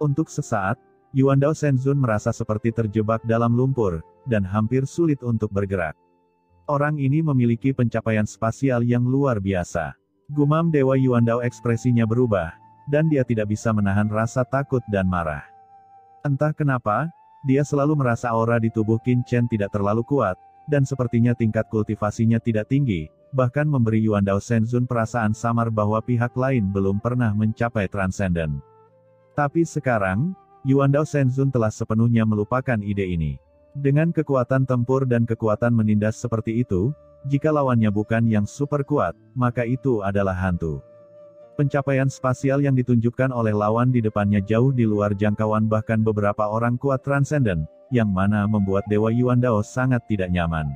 Untuk sesaat, Yuandao Shenzun merasa seperti terjebak dalam lumpur, dan hampir sulit untuk bergerak. Orang ini memiliki pencapaian spasial yang luar biasa. Gumam Dewa Yuandao, ekspresinya berubah, dan dia tidak bisa menahan rasa takut dan marah. Entah kenapa, dia selalu merasa aura di tubuh Qin Chen tidak terlalu kuat, dan sepertinya tingkat kultivasinya tidak tinggi, bahkan memberi Yuandao Shenzun perasaan samar bahwa pihak lain belum pernah mencapai transenden. Tapi sekarang, Yuandao Shenzun telah sepenuhnya melupakan ide ini. Dengan kekuatan tempur dan kekuatan menindas seperti itu, jika lawannya bukan yang super kuat, maka itu adalah hantu. Pencapaian spasial yang ditunjukkan oleh lawan di depannya jauh di luar jangkauan bahkan beberapa orang kuat transenden, yang mana membuat Dewa Yuandao sangat tidak nyaman.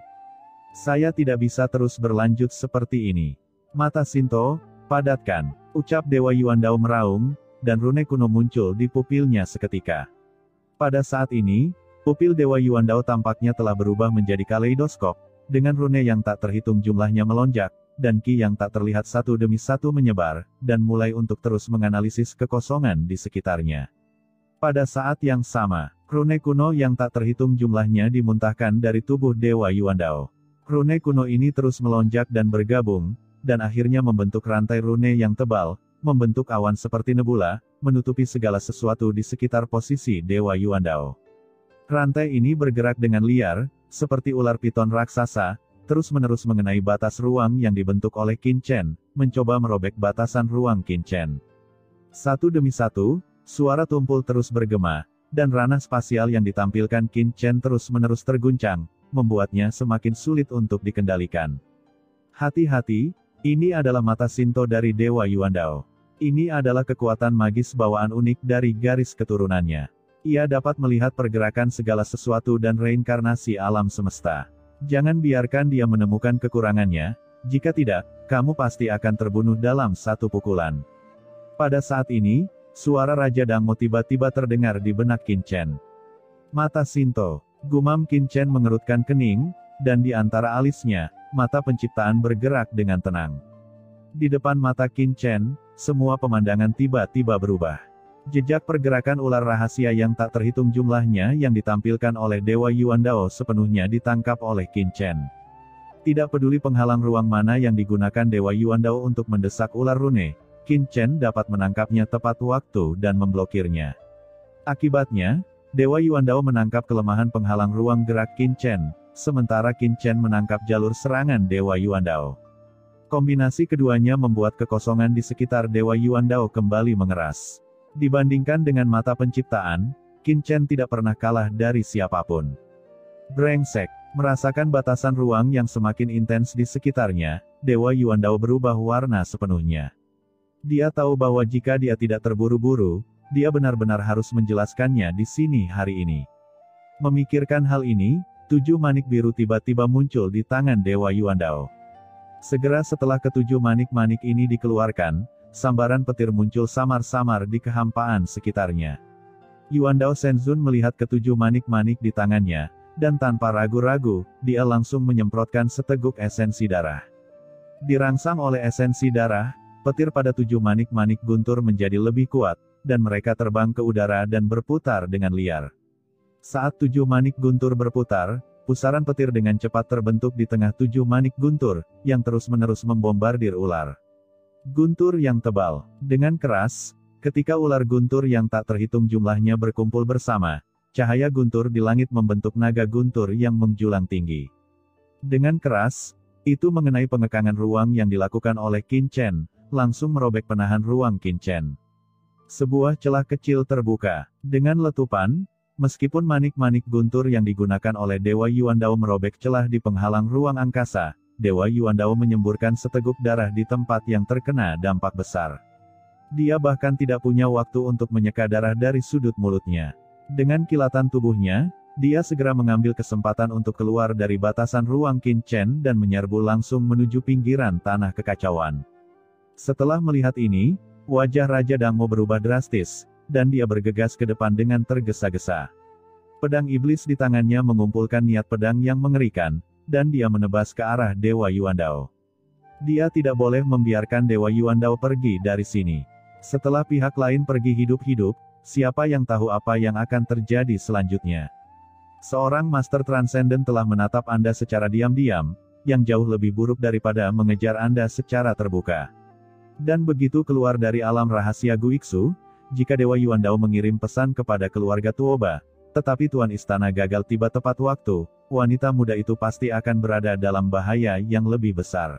Saya tidak bisa terus berlanjut seperti ini. Mata Shinto, padatkan, ucap Dewa Yuandao meraung, dan rune kuno muncul di pupilnya seketika. Pada saat ini, pupil Dewa Yuandao tampaknya telah berubah menjadi kaleidoskop, dengan rune yang tak terhitung jumlahnya melonjak, dan ki yang tak terlihat satu demi satu menyebar, dan mulai untuk terus menganalisis kekosongan di sekitarnya. Pada saat yang sama, rune kuno yang tak terhitung jumlahnya dimuntahkan dari tubuh Dewa Yuandao. Rune kuno ini terus melonjak dan bergabung, dan akhirnya membentuk rantai rune yang tebal, membentuk awan seperti nebula, menutupi segala sesuatu di sekitar posisi Dewa Yuandao. Rantai ini bergerak dengan liar, seperti ular piton raksasa, terus-menerus mengenai batas ruang yang dibentuk oleh Qin Chen, mencoba merobek batasan ruang Qin Chen. Satu demi satu, suara tumpul terus bergema, dan ranah spasial yang ditampilkan Qin Chen terus-menerus terguncang, membuatnya semakin sulit untuk dikendalikan. Hati-hati, ini adalah mata Shinto dari Dewa Yuandao. Ini adalah kekuatan magis bawaan unik dari garis keturunannya. Ia dapat melihat pergerakan segala sesuatu dan reinkarnasi alam semesta. Jangan biarkan dia menemukan kekurangannya, jika tidak, kamu pasti akan terbunuh dalam satu pukulan. Pada saat ini, suara Raja Dangmo tiba-tiba terdengar di benak Qin Chen. Mata Shinto, gumam Qin Chen mengerutkan kening, dan di antara alisnya, mata penciptaan bergerak dengan tenang. Di depan mata Qin Chen, semua pemandangan tiba-tiba berubah. Jejak pergerakan ular rahasia yang tak terhitung jumlahnya yang ditampilkan oleh Dewa Yuandao sepenuhnya ditangkap oleh Qin Chen. Tidak peduli penghalang ruang mana yang digunakan Dewa Yuandao untuk mendesak ular rune, Qin Chen dapat menangkapnya tepat waktu dan memblokirnya. Akibatnya, Dewa Yuandao menangkap kelemahan penghalang ruang gerak Qin Chen, sementara Qin Chen menangkap jalur serangan Dewa Yuandao. Kombinasi keduanya membuat kekosongan di sekitar Dewa Yuandao kembali mengeras. Dibandingkan dengan mata penciptaan, Qin Chen tidak pernah kalah dari siapapun. Brengsek, merasakan batasan ruang yang semakin intens di sekitarnya, Dewa Yuandao berubah warna sepenuhnya. Dia tahu bahwa jika dia tidak terburu-buru, dia benar-benar harus menjelaskannya di sini hari ini. Memikirkan hal ini, 7 manik biru tiba-tiba muncul di tangan Dewa Yuandao. Segera setelah ketujuh manik-manik ini dikeluarkan, sambaran petir muncul samar-samar di kehampaan sekitarnya. Yuandao Shenzun melihat ketujuh manik-manik di tangannya, dan tanpa ragu-ragu, dia langsung menyemprotkan seteguk esensi darah. Dirangsang oleh esensi darah, petir pada 7 manik-manik guntur menjadi lebih kuat, dan mereka terbang ke udara dan berputar dengan liar. Saat 7 manik guntur berputar, pusaran petir dengan cepat terbentuk di tengah 7 manik guntur, yang terus-menerus membombardir ular. Guntur yang tebal. Dengan keras, ketika ular guntur yang tak terhitung jumlahnya berkumpul bersama, cahaya guntur di langit membentuk naga guntur yang menjulang tinggi. Dengan keras, itu mengenai pengekangan ruang yang dilakukan oleh Qin Chen, langsung merobek penahan ruang Qin Chen. Sebuah celah kecil terbuka. Dengan letupan, meskipun manik-manik guntur yang digunakan oleh Dewa Yuandao merobek celah di penghalang ruang angkasa, Dewa Yuandao menyemburkan seteguk darah di tempat yang terkena dampak besar. Dia bahkan tidak punya waktu untuk menyeka darah dari sudut mulutnya. Dengan kilatan tubuhnya, dia segera mengambil kesempatan untuk keluar dari batasan ruang Qin Chen dan menyerbu langsung menuju pinggiran tanah kekacauan. Setelah melihat ini, wajah Raja Dangmo berubah drastis, dan dia bergegas ke depan dengan tergesa-gesa. Pedang iblis di tangannya mengumpulkan niat pedang yang mengerikan, dan dia menebas ke arah Dewa Yuandao. Dia tidak boleh membiarkan Dewa Yuandao pergi dari sini. Setelah pihak lain pergi hidup-hidup, siapa yang tahu apa yang akan terjadi selanjutnya. Seorang Master Transcendent telah menatap Anda secara diam-diam, yang jauh lebih buruk daripada mengejar Anda secara terbuka. Dan begitu keluar dari alam rahasia Guiksu, jika Dewa Yuandao mengirim pesan kepada keluarga Tuoba, tetapi Tuan Istana gagal tiba tepat waktu, wanita muda itu pasti akan berada dalam bahaya yang lebih besar.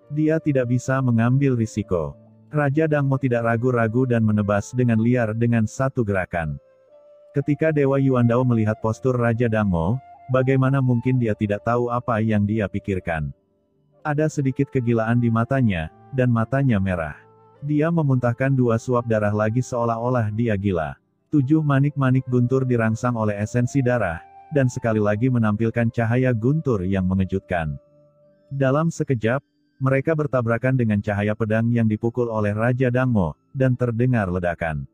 Dia tidak bisa mengambil risiko. Raja Dangmo tidak ragu-ragu dan menebas dengan liar dengan satu gerakan. Ketika Dewa Yuandao melihat postur Raja Dangmo, bagaimana mungkin dia tidak tahu apa yang dia pikirkan. Ada sedikit kegilaan di matanya, dan matanya merah. Dia memuntahkan 2 suap darah lagi seolah-olah dia gila. 7 manik-manik guntur dirangsang oleh esensi darah, dan sekali lagi menampilkan cahaya guntur yang mengejutkan. Dalam sekejap, mereka bertabrakan dengan cahaya pedang yang dipukul oleh Raja Dangmo, dan terdengar ledakan.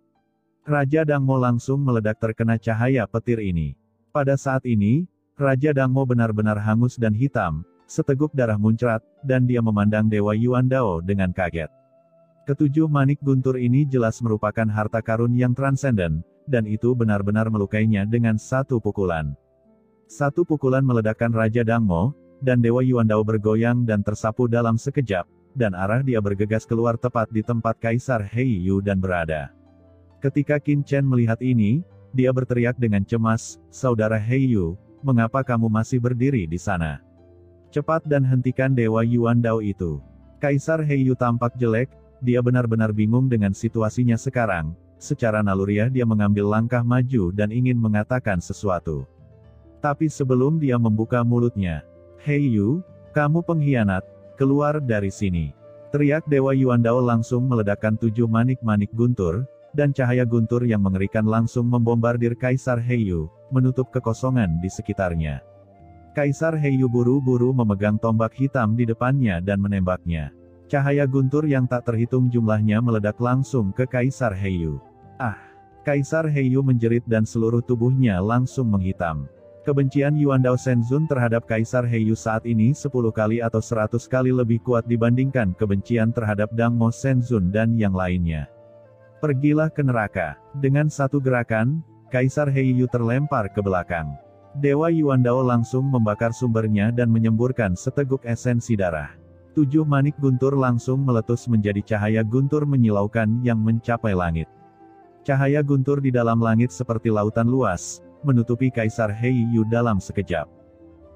Raja Dangmo langsung meledak terkena cahaya petir ini. Pada saat ini, Raja Dangmo benar-benar hangus dan hitam, seteguk darah muncrat, dan dia memandang Dewa Yuandao dengan kaget. Ketujuh manik guntur ini jelas merupakan harta karun yang transenden, dan itu benar-benar melukainya dengan satu pukulan. Satu pukulan meledakkan Raja Dangmo, dan Dewa Yuandao bergoyang dan tersapu dalam sekejap, dan arah dia bergegas keluar tepat di tempat Kaisar Heiyu dan berada. Ketika Qin Chen melihat ini, dia berteriak dengan cemas, "Saudara Heiyu, mengapa kamu masih berdiri di sana? Cepat dan hentikan Dewa Yuandao itu." Kaisar Heiyu tampak jelek, dia benar-benar bingung dengan situasinya sekarang. Secara naluriah dia mengambil langkah maju dan ingin mengatakan sesuatu. Tapi sebelum dia membuka mulutnya, "Heiyu, kamu pengkhianat, keluar dari sini!" Teriak Dewa Yuandao langsung meledakkan 7 manik-manik guntur, dan cahaya guntur yang mengerikan langsung membombardir Kaisar Heiyu, menutup kekosongan di sekitarnya. Kaisar Heiyu buru-buru memegang tombak hitam di depannya dan menembaknya. Cahaya guntur yang tak terhitung jumlahnya meledak langsung ke Kaisar Heiyu. "Ah!" Kaisar Heiyu menjerit dan seluruh tubuhnya langsung menghitam. Kebencian Yuandao Shenzun terhadap Kaisar Heiyu saat ini 10 kali atau 100 kali lebih kuat dibandingkan kebencian terhadap Dangmo Shenzun dan yang lainnya. "Pergilah ke neraka." Dengan satu gerakan, Kaisar Heiyu terlempar ke belakang. Dewa Yuandao langsung membakar sumbernya dan menyemburkan seteguk esensi darah. 7 manik guntur langsung meletus menjadi cahaya guntur menyilaukan yang mencapai langit. Cahaya guntur di dalam langit seperti lautan luas, menutupi Kaisar Heiyu dalam sekejap.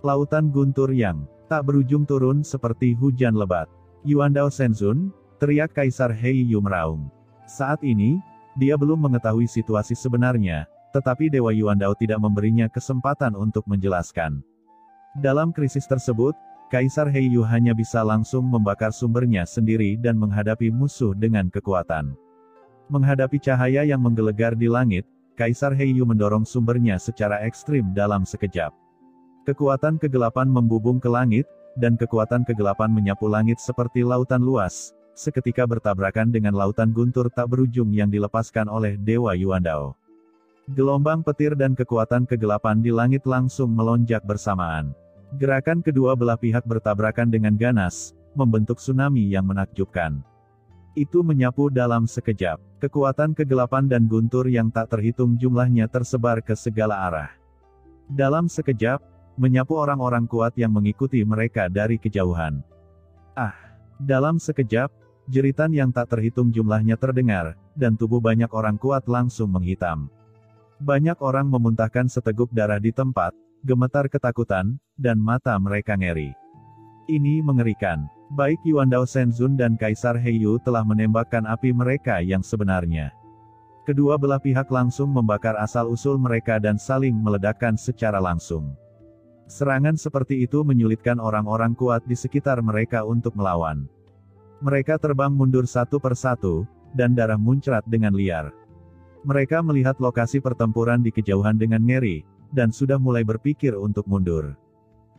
Lautan guntur yang tak berujung turun seperti hujan lebat. "Yuandao Shenzun!" teriak Kaisar Heiyu meraung. Saat ini, dia belum mengetahui situasi sebenarnya, tetapi Dewa Yuandao tidak memberinya kesempatan untuk menjelaskan. Dalam krisis tersebut, Kaisar Heiyu hanya bisa langsung membakar sumbernya sendiri dan menghadapi musuh dengan kekuatan. Menghadapi cahaya yang menggelegar di langit, Kaisar Heiyu mendorong sumbernya secara ekstrim dalam sekejap. Kekuatan kegelapan membubung ke langit, dan kekuatan kegelapan menyapu langit seperti lautan luas, seketika bertabrakan dengan lautan guntur tak berujung yang dilepaskan oleh Dewa Yuandao. Gelombang petir dan kekuatan kegelapan di langit langsung melonjak bersamaan. Gerakan kedua belah pihak bertabrakan dengan ganas, membentuk tsunami yang menakjubkan. Itu menyapu dalam sekejap. Kekuatan kegelapan dan guntur yang tak terhitung jumlahnya tersebar ke segala arah. Dalam sekejap, menyapu orang-orang kuat yang mengikuti mereka dari kejauhan. "Ah!" Dalam sekejap, jeritan yang tak terhitung jumlahnya terdengar, dan tubuh banyak orang kuat langsung menghitam. Banyak orang memuntahkan seteguk darah di tempat, gemetar ketakutan, dan mata mereka ngeri. Ini mengerikan. Baik Yuandao Shenzun dan Kaisar Heiyu telah menembakkan api mereka yang sebenarnya. Kedua belah pihak langsung membakar asal-usul mereka dan saling meledakkan secara langsung. Serangan seperti itu menyulitkan orang-orang kuat di sekitar mereka untuk melawan. Mereka terbang mundur satu persatu, dan darah muncrat dengan liar. Mereka melihat lokasi pertempuran di kejauhan dengan ngeri, dan sudah mulai berpikir untuk mundur.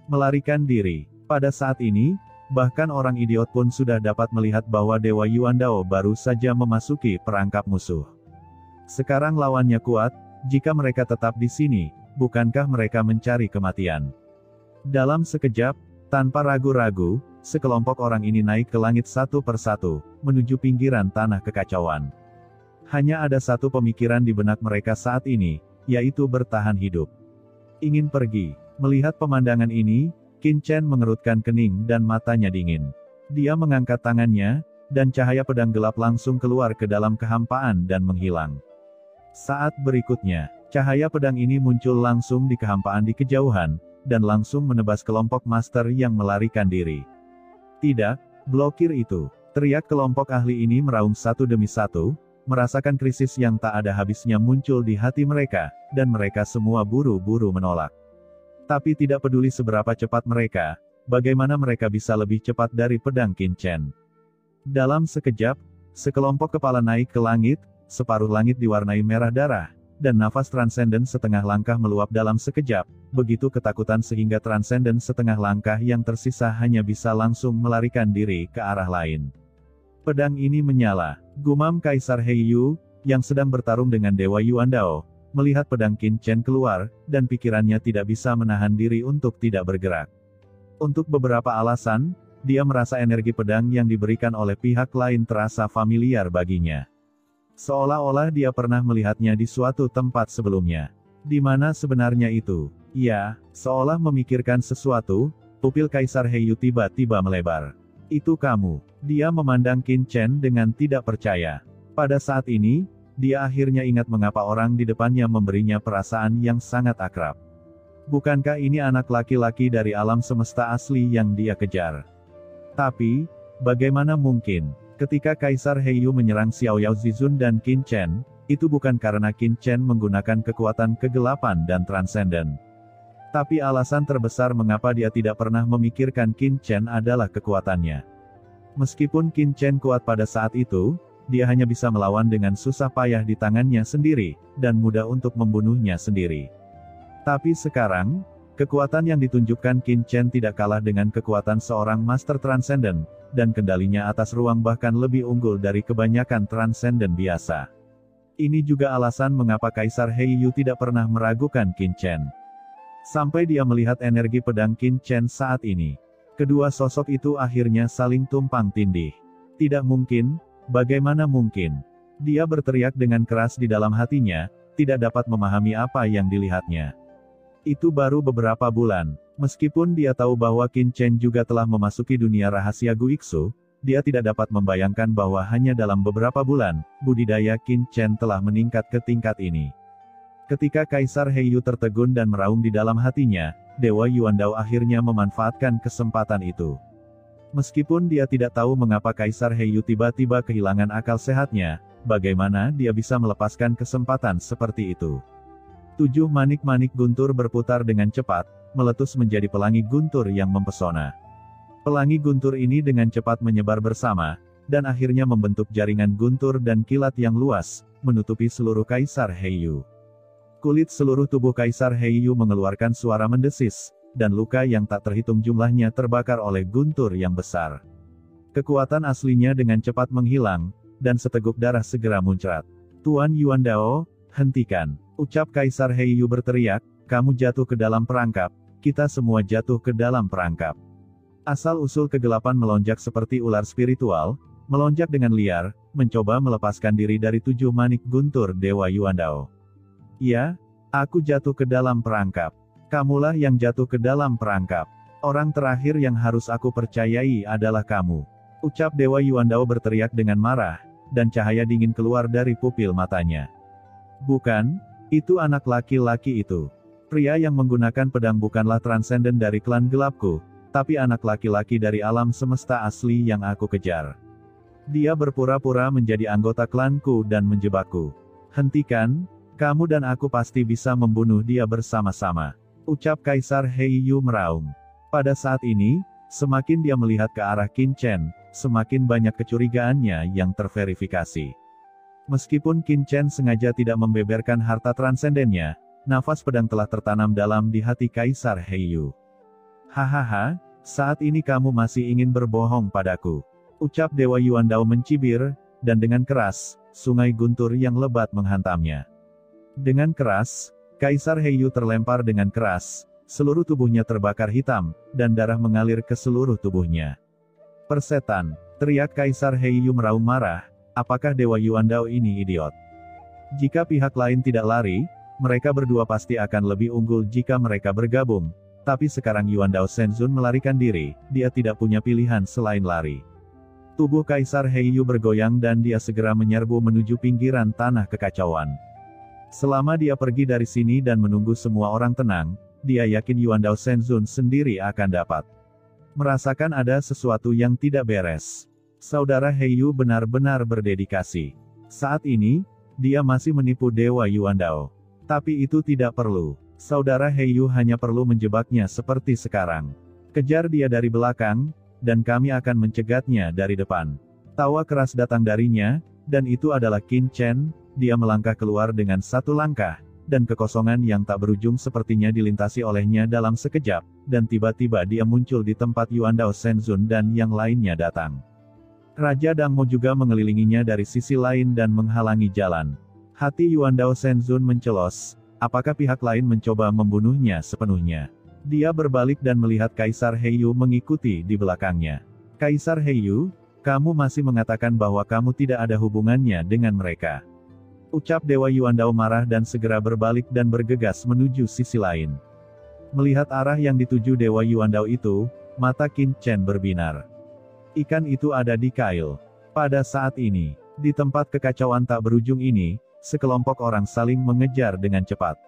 Melarikan diri. Pada saat ini, bahkan orang idiot pun sudah dapat melihat bahwa Dewa Yuandao baru saja memasuki perangkap musuh. Sekarang lawannya kuat, jika mereka tetap di sini, bukankah mereka mencari kematian? Dalam sekejap, tanpa ragu-ragu, sekelompok orang ini naik ke langit satu persatu, menuju pinggiran tanah kekacauan. Hanya ada satu pemikiran di benak mereka saat ini, yaitu bertahan hidup. Ingin pergi. Melihat pemandangan ini, Qin Chen mengerutkan kening dan matanya dingin. Dia mengangkat tangannya, dan cahaya pedang gelap langsung keluar ke dalam kehampaan dan menghilang. Saat berikutnya, cahaya pedang ini muncul langsung di kehampaan di kejauhan, dan langsung menebas kelompok master yang melarikan diri. Tidak, blokir itu. Teriak kelompok ahli ini meraung satu demi satu, merasakan krisis yang tak ada habisnya muncul di hati mereka, dan mereka semua buru-buru menolak. Tapi tidak peduli seberapa cepat mereka, bagaimana mereka bisa lebih cepat dari pedang Qin Chen. Dalam sekejap, sekelompok kepala naik ke langit, separuh langit diwarnai merah darah, dan nafas transenden setengah langkah meluap dalam sekejap, begitu ketakutan sehingga transenden setengah langkah yang tersisa hanya bisa langsung melarikan diri ke arah lain. Pedang ini menyala, gumam Kaisar Heiyu, yang sedang bertarung dengan Dewa Yuandao, melihat pedang Qin Chen keluar, dan pikirannya tidak bisa menahan diri untuk tidak bergerak. Untuk beberapa alasan, dia merasa energi pedang yang diberikan oleh pihak lain terasa familiar baginya. Seolah-olah dia pernah melihatnya di suatu tempat sebelumnya. Di mana sebenarnya itu? Ya, seolah memikirkan sesuatu, pupil Kaisar Heiyu tiba-tiba melebar. Itu kamu. Dia memandang Qin Chen dengan tidak percaya. Pada saat ini, dia akhirnya ingat mengapa orang di depannya memberinya perasaan yang sangat akrab. Bukankah ini anak laki-laki dari alam semesta asli yang dia kejar? Tapi, bagaimana mungkin? Ketika Kaisar Heiyu menyerang Xiao Yao Zizun dan Qin Chen, itu bukan karena Qin Chen menggunakan kekuatan kegelapan dan transenden. Tapi alasan terbesar mengapa dia tidak pernah memikirkan Qin Chen adalah kekuatannya. Meskipun Qin Chen kuat pada saat itu, dia hanya bisa melawan dengan susah payah di tangannya sendiri, dan mudah untuk membunuhnya sendiri. Tapi sekarang, kekuatan yang ditunjukkan Qin Chen tidak kalah dengan kekuatan seorang Master Transcendent, dan kendalinya atas ruang bahkan lebih unggul dari kebanyakan Transcendent biasa. Ini juga alasan mengapa Kaisar Heiyu tidak pernah meragukan Qin Chen. Sampai dia melihat energi pedang Qin Chen saat ini. Kedua sosok itu akhirnya saling tumpang tindih. Tidak mungkin, bagaimana mungkin? Dia berteriak dengan keras di dalam hatinya, tidak dapat memahami apa yang dilihatnya. Itu baru beberapa bulan. Meskipun dia tahu bahwa Qin Chen juga telah memasuki dunia rahasia Guiksu, dia tidak dapat membayangkan bahwa hanya dalam beberapa bulan, budidaya Qin Chen telah meningkat ke tingkat ini. Ketika Kaisar Heiyu tertegun dan meraung di dalam hatinya, Dewa Yuandao akhirnya memanfaatkan kesempatan itu. Meskipun dia tidak tahu mengapa Kaisar Heiyu tiba-tiba kehilangan akal sehatnya, bagaimana dia bisa melepaskan kesempatan seperti itu. 7 manik-manik guntur berputar dengan cepat, meletus menjadi pelangi guntur yang mempesona. Pelangi guntur ini dengan cepat menyebar bersama, dan akhirnya membentuk jaringan guntur dan kilat yang luas, menutupi seluruh Kaisar Heiyu. Kulit seluruh tubuh Kaisar Heiyu mengeluarkan suara mendesis, dan luka yang tak terhitung jumlahnya terbakar oleh guntur yang besar. Kekuatan aslinya dengan cepat menghilang, dan seteguk darah segera muncrat. Tuan Yuandao, hentikan! Ucap Kaisar Heiyu berteriak, kamu jatuh ke dalam perangkap, kita semua jatuh ke dalam perangkap. Asal-usul kegelapan melonjak seperti ular spiritual, melonjak dengan liar, mencoba melepaskan diri dari 7 manik guntur Dewa Yuandao. Ya, aku jatuh ke dalam perangkap. Kamulah yang jatuh ke dalam perangkap. Orang terakhir yang harus aku percayai adalah kamu. Ucap Dewa Yuandao berteriak dengan marah, dan cahaya dingin keluar dari pupil matanya. Bukan, itu anak laki-laki itu. Pria yang menggunakan pedang bukanlah transenden dari klan gelapku, tapi anak laki-laki dari alam semesta asli yang aku kejar. Dia berpura-pura menjadi anggota klanku dan menjebakku. Hentikan, kamu dan aku pasti bisa membunuh dia bersama-sama. Ucap Kaisar Heiyu meraung. Pada saat ini, semakin dia melihat ke arah Qin Chen, semakin banyak kecurigaannya yang terverifikasi. Meskipun Qin Chen sengaja tidak membeberkan harta transendennya, nafas pedang telah tertanam dalam di hati Kaisar Heiyu. Hahaha, saat ini kamu masih ingin berbohong padaku. Ucap Dewa Yuandao mencibir, dan dengan keras, sungai guntur yang lebat menghantamnya. Dengan keras, Kaisar Heiyu terlempar dengan keras, seluruh tubuhnya terbakar hitam, dan darah mengalir ke seluruh tubuhnya. Persetan, teriak Kaisar Heiyu meraung marah, apakah Dewa Yuandao ini idiot? Jika pihak lain tidak lari, mereka berdua pasti akan lebih unggul jika mereka bergabung. Tapi sekarang Yuandao Shenzhen melarikan diri, dia tidak punya pilihan selain lari. Tubuh Kaisar Heiyu bergoyang dan dia segera menyerbu menuju pinggiran tanah kekacauan. Selama dia pergi dari sini dan menunggu semua orang tenang, dia yakin Yuandao Shenzhen sendiri akan dapat merasakan ada sesuatu yang tidak beres. Saudara Heiyu benar-benar berdedikasi. Saat ini, dia masih menipu Dewa Yuandao. Tapi itu tidak perlu. Saudara Heiyu hanya perlu menjebaknya seperti sekarang. Kejar dia dari belakang, dan kami akan mencegatnya dari depan. Tawa keras datang darinya, dan itu adalah Qin Chen. Dia melangkah keluar dengan satu langkah, dan kekosongan yang tak berujung sepertinya dilintasi olehnya dalam sekejap, dan tiba-tiba dia muncul di tempat Yuandao Shenzhen dan yang lainnya datang. Raja Dangmo juga mengelilinginya dari sisi lain dan menghalangi jalan. Hati Yuandao Shenzhen mencelos, apakah pihak lain mencoba membunuhnya sepenuhnya? Dia berbalik dan melihat Kaisar Heiyu mengikuti di belakangnya. Kaisar Heiyu, kamu masih mengatakan bahwa kamu tidak ada hubungannya dengan mereka. Ucap Dewa Yuandao marah dan segera berbalik dan bergegas menuju sisi lain. Melihat arah yang dituju Dewa Yuandao itu, mata Qin Chen berbinar. Ikan itu ada di kail. Pada saat ini, di tempat kekacauan tak berujung ini, sekelompok orang saling mengejar dengan cepat.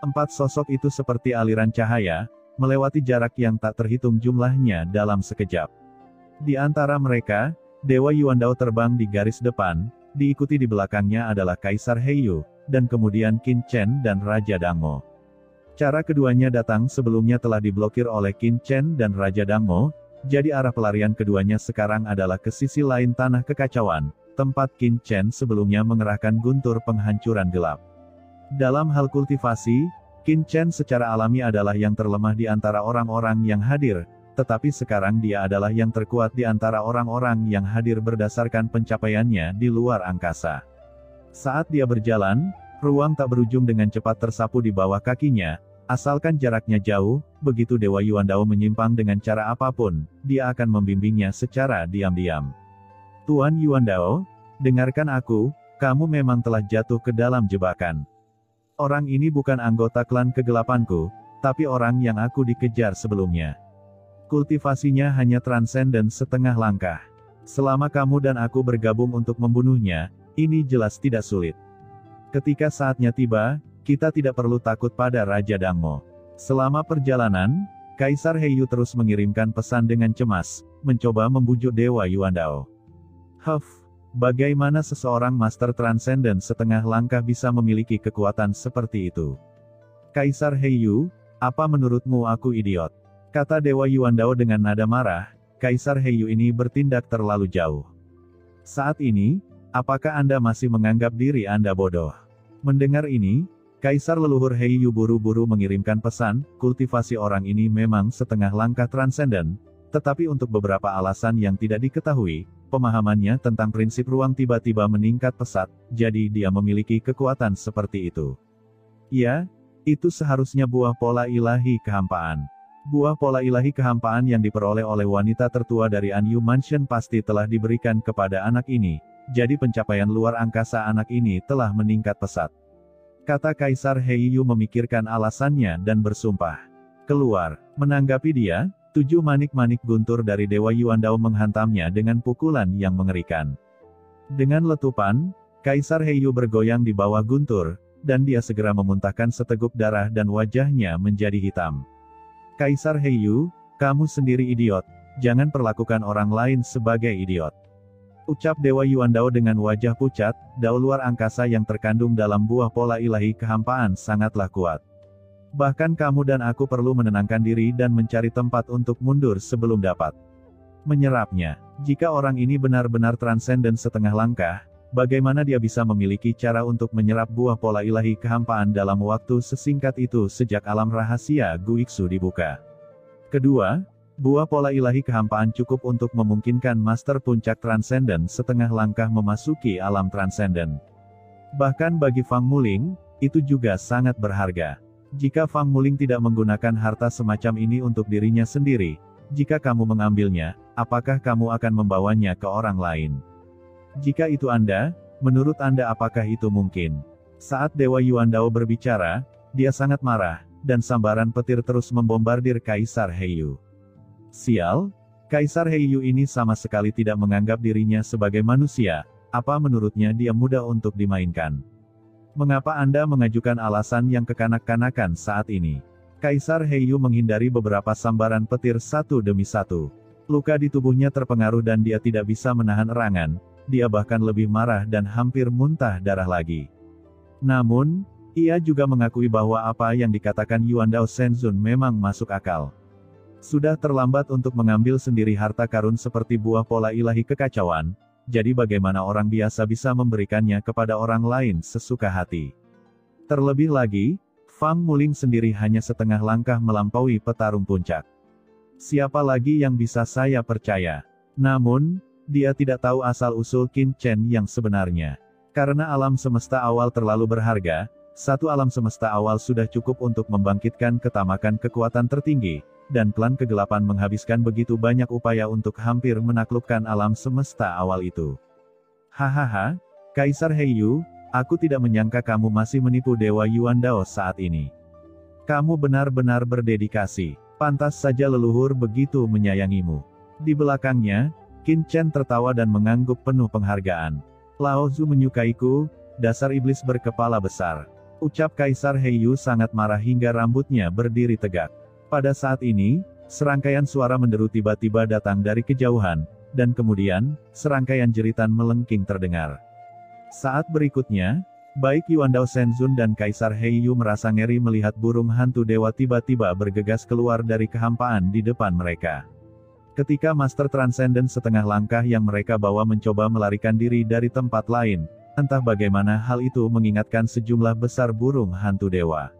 Empat sosok itu seperti aliran cahaya, melewati jarak yang tak terhitung jumlahnya dalam sekejap. Di antara mereka, Dewa Yuandao terbang di garis depan, diikuti di belakangnya adalah Kaisar Heiyu, dan kemudian Qin Chen dan Raja Dangmo. Cara keduanya datang sebelumnya telah diblokir oleh Qin Chen dan Raja Dangmo, jadi arah pelarian keduanya sekarang adalah ke sisi lain tanah kekacauan, tempat Qin Chen sebelumnya mengerahkan guntur penghancuran gelap. Dalam hal kultivasi, Qin Chen secara alami adalah yang terlemah di antara orang-orang yang hadir, tetapi sekarang dia adalah yang terkuat di antara orang-orang yang hadir berdasarkan pencapaiannya di luar angkasa. Saat dia berjalan, ruang tak berujung dengan cepat tersapu di bawah kakinya, asalkan jaraknya jauh, begitu Dewa Yuandao menyimpang dengan cara apapun, dia akan membimbingnya secara diam-diam. Tuan Yuandao, dengarkan aku, kamu memang telah jatuh ke dalam jebakan. Orang ini bukan anggota klan kegelapanku, tapi orang yang aku dikejar sebelumnya. Kultivasinya hanya transenden setengah langkah. Selama kamu dan aku bergabung untuk membunuhnya, ini jelas tidak sulit. Ketika saatnya tiba, kita tidak perlu takut pada Raja Dangmo. Selama perjalanan, Kaisar Heiyu terus mengirimkan pesan dengan cemas, mencoba membujuk Dewa Yuandao. Bagaimana seseorang Master Transcendent setengah langkah bisa memiliki kekuatan seperti itu? Kaisar Heiyu, apa menurutmu aku idiot? Kata Dewa Yuandao dengan nada marah, Kaisar Heiyu ini bertindak terlalu jauh. Saat ini, apakah Anda masih menganggap diri Anda bodoh? Mendengar ini, Kaisar leluhur Heiyu buru-buru mengirimkan pesan, kultivasi orang ini memang setengah langkah transenden, tetapi untuk beberapa alasan yang tidak diketahui, pemahamannya tentang prinsip ruang tiba-tiba meningkat pesat, jadi dia memiliki kekuatan seperti itu. Ya, itu seharusnya buah pola ilahi kehampaan. Buah pola ilahi kehampaan yang diperoleh oleh wanita tertua dari Anyu Mansion pasti telah diberikan kepada anak ini, jadi pencapaian luar angkasa anak ini telah meningkat pesat. Kata Kaisar Heiyu memikirkan alasannya dan bersumpah. Keluar, menanggapi dia, 7 manik-manik guntur dari Dewa Yuandao menghantamnya dengan pukulan yang mengerikan. Dengan letupan, Kaisar Heiyu bergoyang di bawah guntur, dan dia segera memuntahkan seteguk darah dan wajahnya menjadi hitam. Kaisar Heiyu, kamu sendiri idiot, jangan perlakukan orang lain sebagai idiot. Ucap Dewa Yuandao dengan wajah pucat, dao luar angkasa yang terkandung dalam buah pola ilahi kehampaan sangatlah kuat. Bahkan kamu dan aku perlu menenangkan diri dan mencari tempat untuk mundur sebelum dapat menyerapnya. Jika orang ini benar-benar transenden setengah langkah, bagaimana dia bisa memiliki cara untuk menyerap buah pola ilahi kehampaan dalam waktu sesingkat itu sejak alam rahasia Guiksu dibuka? Kedua, buah pola ilahi kehampaan cukup untuk memungkinkan Master Puncak Transenden setengah langkah memasuki alam transenden. Bahkan bagi Fang Muling, itu juga sangat berharga. Jika Fang Muling tidak menggunakan harta semacam ini untuk dirinya sendiri, jika kamu mengambilnya, apakah kamu akan membawanya ke orang lain? Jika itu Anda, menurut Anda apakah itu mungkin? Saat Dewa Yuandao berbicara, dia sangat marah, dan sambaran petir terus membombardir Kaisar Heiyu. Sial, Kaisar Heiyu ini sama sekali tidak menganggap dirinya sebagai manusia, apa menurutnya dia mudah untuk dimainkan? Mengapa Anda mengajukan alasan yang kekanak-kanakan saat ini? Kaisar Heiyu menghindari beberapa sambaran petir satu demi satu. Luka di tubuhnya terpengaruh dan dia tidak bisa menahan erangan, dia bahkan lebih marah dan hampir muntah darah lagi. Namun, ia juga mengakui bahwa apa yang dikatakan Yuandao Shenzun memang masuk akal. Sudah terlambat untuk mengambil sendiri harta karun seperti buah pola ilahi kekacauan, jadi bagaimana orang biasa bisa memberikannya kepada orang lain sesuka hati. Terlebih lagi, Fang Muling sendiri hanya setengah langkah melampaui petarung puncak. Siapa lagi yang bisa saya percaya? Namun, dia tidak tahu asal-usul Qin Chen yang sebenarnya. Karena alam semesta awal terlalu berharga, satu alam semesta awal sudah cukup untuk membangkitkan ketamakan kekuatan tertinggi, dan klan kegelapan menghabiskan begitu banyak upaya untuk hampir menaklukkan alam semesta awal itu. Hahaha, Kaisar Heiyu, aku tidak menyangka kamu masih menipu Dewa Yuandao saat ini. Kamu benar-benar berdedikasi, pantas saja leluhur begitu menyayangimu. Di belakangnya, Qin Chen tertawa dan mengangguk penuh penghargaan. Lao Zu menyukaiku, dasar iblis berkepala besar. Ucap Kaisar Heiyu sangat marah hingga rambutnya berdiri tegak. Pada saat ini, serangkaian suara menderu tiba-tiba datang dari kejauhan, dan kemudian, serangkaian jeritan melengking terdengar. Saat berikutnya, baik Yuandao Shenzun dan Kaisar Heiyu merasa ngeri melihat burung hantu dewa tiba-tiba bergegas keluar dari kehampaan di depan mereka. Ketika Master Transcendent setengah langkah yang mereka bawa mencoba melarikan diri dari tempat lain, entah bagaimana hal itu mengingatkan sejumlah besar burung hantu dewa.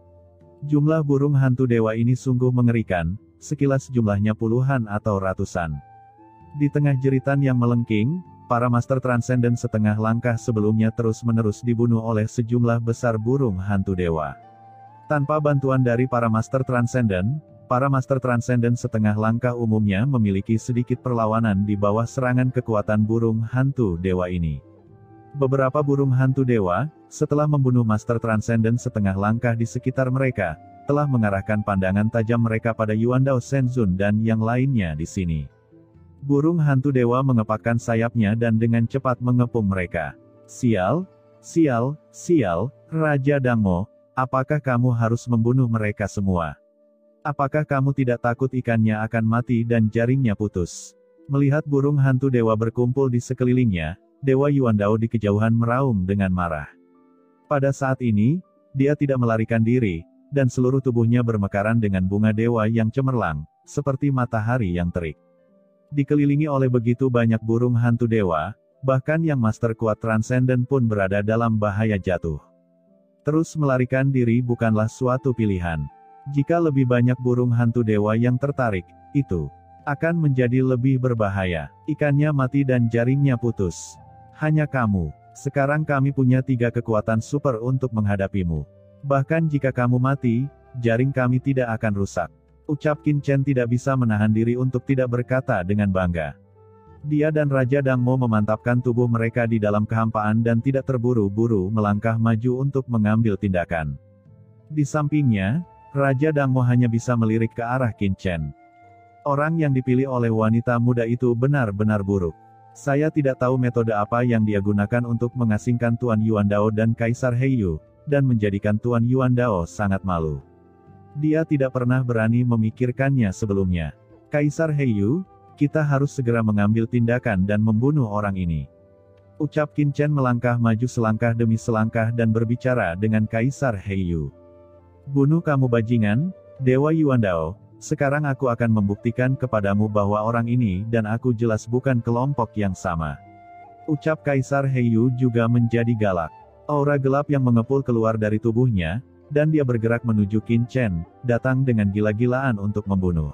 Jumlah burung hantu dewa ini sungguh mengerikan, sekilas jumlahnya puluhan atau ratusan. Di tengah jeritan yang melengking, para Master Transcendent setengah langkah sebelumnya terus-menerus dibunuh oleh sejumlah besar burung hantu dewa. Tanpa bantuan dari para Master Transcendent setengah langkah umumnya memiliki sedikit perlawanan di bawah serangan kekuatan burung hantu dewa ini. Beberapa burung hantu dewa, setelah membunuh Master Transcendent setengah langkah di sekitar mereka, telah mengarahkan pandangan tajam mereka pada Yuandao Shenzun dan yang lainnya di sini. Burung hantu dewa mengepakkan sayapnya dan dengan cepat mengepung mereka. Sial, sial, sial, Raja Dangmo, apakah kamu harus membunuh mereka semua? Apakah kamu tidak takut ikannya akan mati dan jaringnya putus? Melihat burung hantu dewa berkumpul di sekelilingnya, Dewa Yuandao di kejauhan meraung dengan marah. Pada saat ini, dia tidak melarikan diri, dan seluruh tubuhnya bermekaran dengan bunga dewa yang cemerlang, seperti matahari yang terik. Dikelilingi oleh begitu banyak burung hantu dewa, bahkan yang master kuat transenden pun berada dalam bahaya jatuh. Terus melarikan diri bukanlah suatu pilihan. Jika lebih banyak burung hantu dewa yang tertarik, itu akan menjadi lebih berbahaya. Ikannya mati dan jaringnya putus. Hanya kamu. Sekarang kami punya 3 kekuatan super untuk menghadapimu. Bahkan jika kamu mati, jaring kami tidak akan rusak. Ucap Qin Chen tidak bisa menahan diri untuk tidak berkata dengan bangga. Dia dan Raja Dangmo memantapkan tubuh mereka di dalam kehampaan dan tidak terburu-buru melangkah maju untuk mengambil tindakan. Di sampingnya, Raja Dangmo hanya bisa melirik ke arah Qin Chen. Orang yang dipilih oleh wanita muda itu benar-benar buruk. Saya tidak tahu metode apa yang dia gunakan untuk mengasingkan Tuan Yuandao dan Kaisar Heiyu, dan menjadikan Tuan Yuandao sangat malu. Dia tidak pernah berani memikirkannya sebelumnya. Kaisar Heiyu, kita harus segera mengambil tindakan dan membunuh orang ini. Ucap Qin Chen melangkah maju selangkah demi selangkah dan berbicara dengan Kaisar Heiyu. Bunuh kamu bajingan, Dewa Yuandao. Sekarang aku akan membuktikan kepadamu bahwa orang ini dan aku jelas bukan kelompok yang sama. Ucap Kaisar Heiyu juga menjadi galak. Aura gelap yang mengepul keluar dari tubuhnya, dan dia bergerak menuju Qin Chen, datang dengan gila-gilaan untuk membunuh.